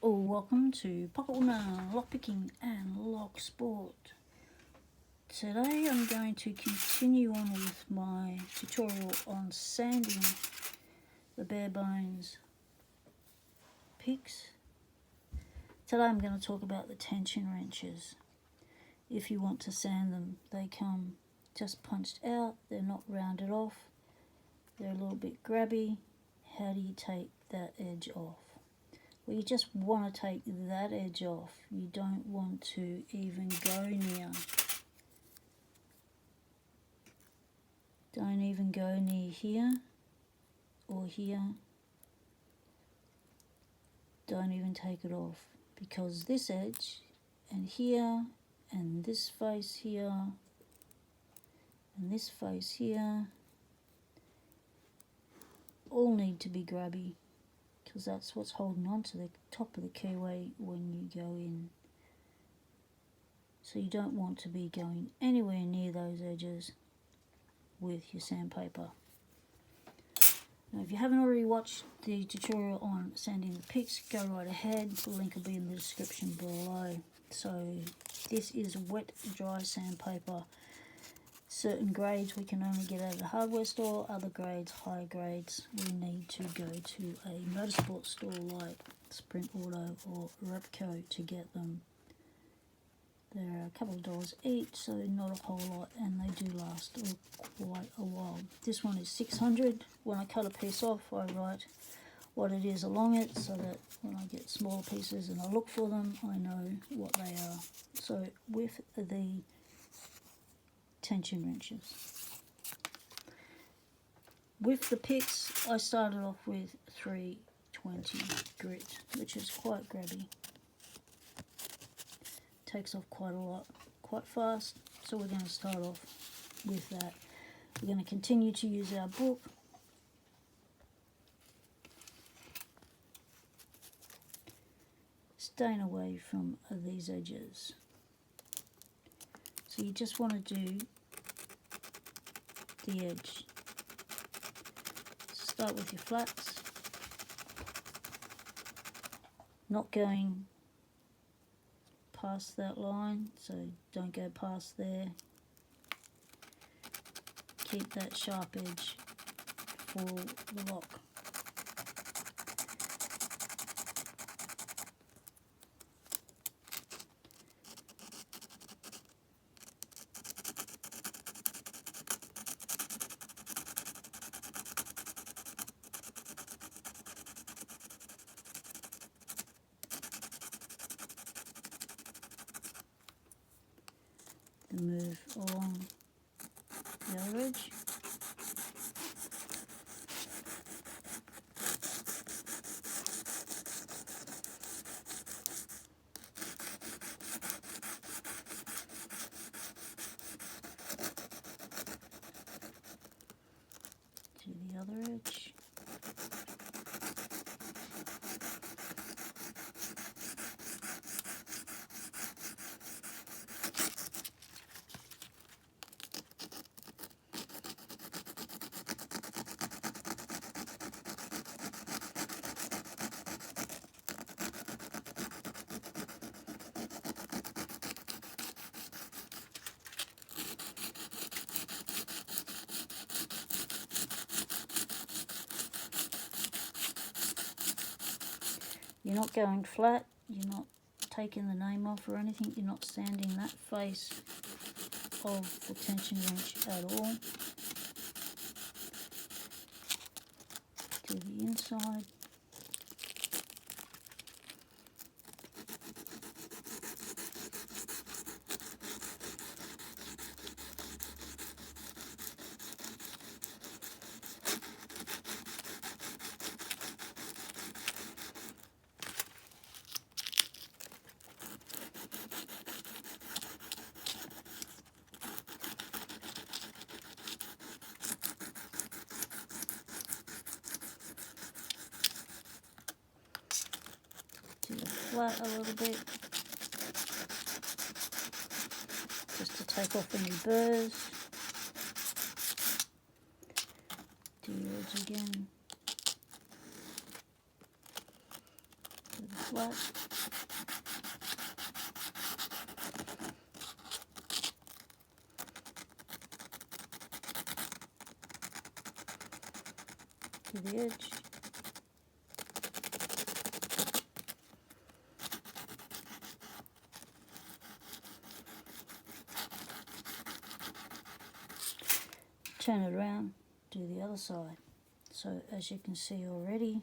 Welcome to Pocket Woman Lockpicking and Locksport. Today I'm going to continue on with my tutorial on sanding the bare bones picks. Today I'm going to talk about the tension wrenches. If you want to sand them, they come just punched out, they're not rounded off, they're a little bit grabby. How do you take that edge off? Well, you just want to take that edge off. You don't want to even go near. Don't even go near here or here. Don't even take it off, because this edge and here and this face here and this face here all need to be grabby, because that's what's holding on to the top of the keyway when you go in. So you don't want to be going anywhere near those edges with your sandpaper. Now, if you haven't already watched the tutorial on sanding the picks, go right ahead. The link will be in the description below. So this is wet dry sandpaper. Certain grades we can only get at a hardware store, other grades, higher grades, we need to go to a motorsport store like Sprint Auto or Repco to get them. They're a couple of dollars each, so not a whole lot, and they do last quite a while. This one is 600. When I cut a piece off, I write what it is along it, so that when I get smaller pieces and I look for them, I know what they are. So with the tension wrenches. With the picks, I started off with 320 grit, which is quite grabby. Takes off quite a lot, quite fast, so we're going to start off with that. We're going to continue to use our book. Staying away from these edges. So you just want to do the edge. Start with your flats, not going past that line, so don't go past there. Keep that sharp edge for the lock. Then move along the other edge. To the other edge. You're not going flat, you're not taking the name off or anything, you're not sanding that face of the tension wrench at all. To the inside. Flat a little bit, just to take off any burrs. Do your edge again. To the flat. To the edge. Turn it around, do the other side. So as you can see already,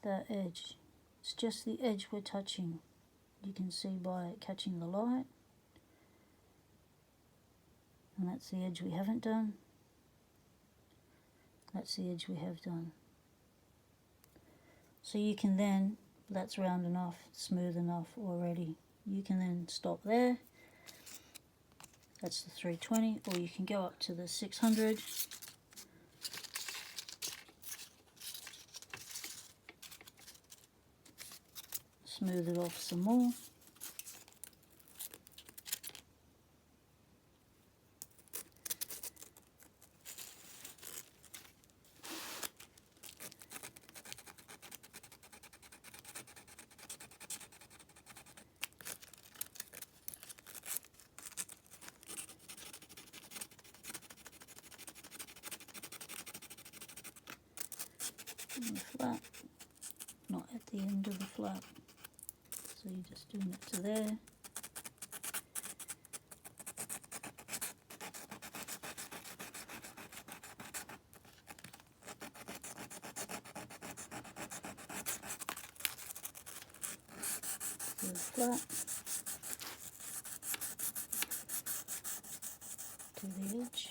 that edge, it's just the edge we're touching. You can see by it catching the light. And that's the edge we haven't done. That's the edge we have done. So you can then, that's round enough, smooth enough already. You can then stop there. That's the 320, or you can go up to the 600. Smooth it off some more. And the flap, not at the end of the flap. So you're just doing it to there. To the flap. To the edge.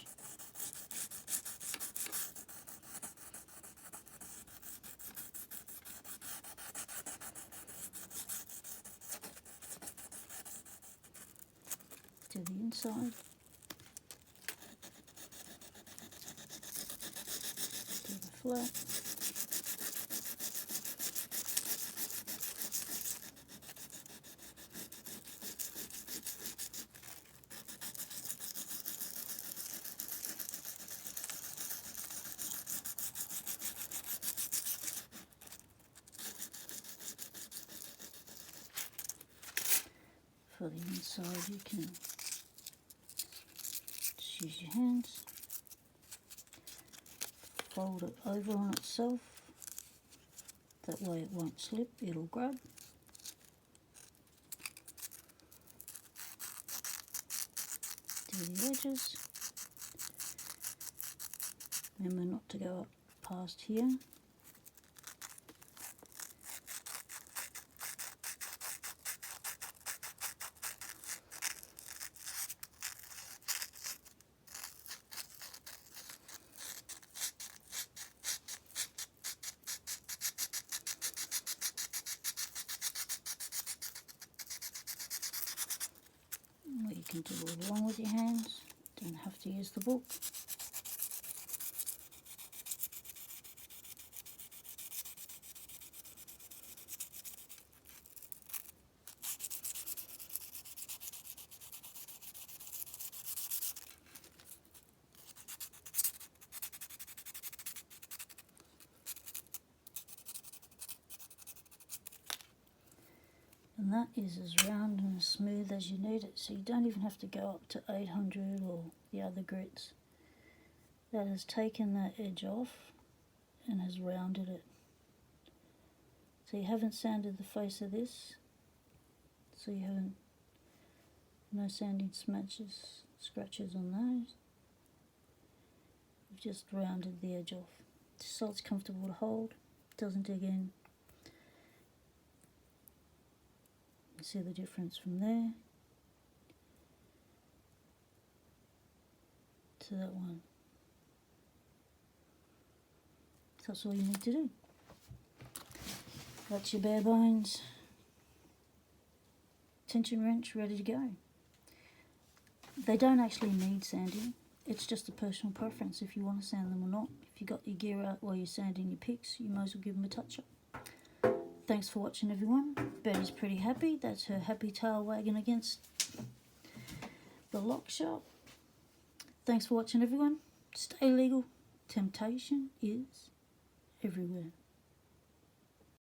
To the inside, to the flat, for the inside you can just use your hands, fold it over on itself, that way it won't slip, it'll grab. Do the edges, remember not to go up past here. You can do it along with your hands, don't have to use the book. And that is as round and as smooth as you need it, so you don't even have to go up to 800 or the other grits. That has taken that edge off and has rounded it. So you haven't sanded the face of this, so you haven't, no sanding scratches on those. You've just rounded the edge off, so it's comfortable to hold, doesn't dig in. See the difference from there to that one. So that's all you need to do. That's your bare bones tension wrench ready to go. They don't actually need sanding, it's just a personal preference if you want to sand them or not. If you got your gear out while you're sanding your picks, you might as well give them a touch up. Thanks for watching, everyone. Betty's pretty happy. That's her happy tail wagging against the lock shop. Thanks for watching, everyone. Stay legal. Temptation is everywhere.